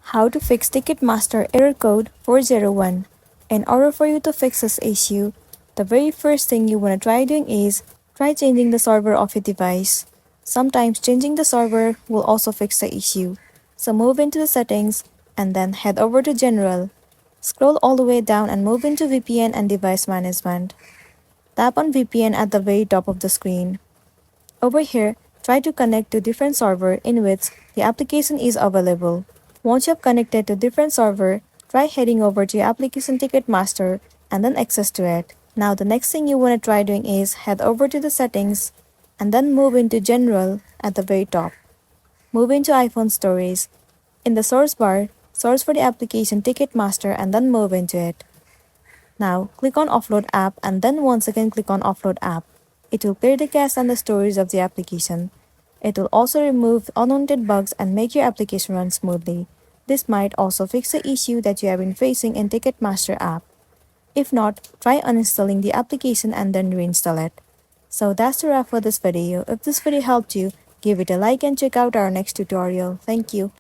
How to fix Ticketmaster Error Code 401. In order for you to fix this issue, the very first thing you want to try doing is try changing the server of your device. Sometimes changing the server will also fix the issue. So move into the settings and then head over to General. Scroll all the way down and move into VPN and device management. Tap on VPN at the very top of the screen. Over here, try to connect to different server in which the application is available. Once you have connected to different server, try heading over to your application Ticketmaster and then access to it. Now the next thing you want to try doing is head over to the settings and then move into General at the very top. Move into iPhone Storage. In the source bar, search for the application Ticketmaster and then move into it. Now click on Offload App and then once again click on Offload App. It will clear the cache and the storage of the application. It will also remove unwanted bugs and make your application run smoothly. This might also fix the issue that you have been facing in Ticketmaster app. If not, try uninstalling the application and then reinstall it. So that's the wrap for this video. If this video helped you, give it a like and check out our next tutorial. Thank you.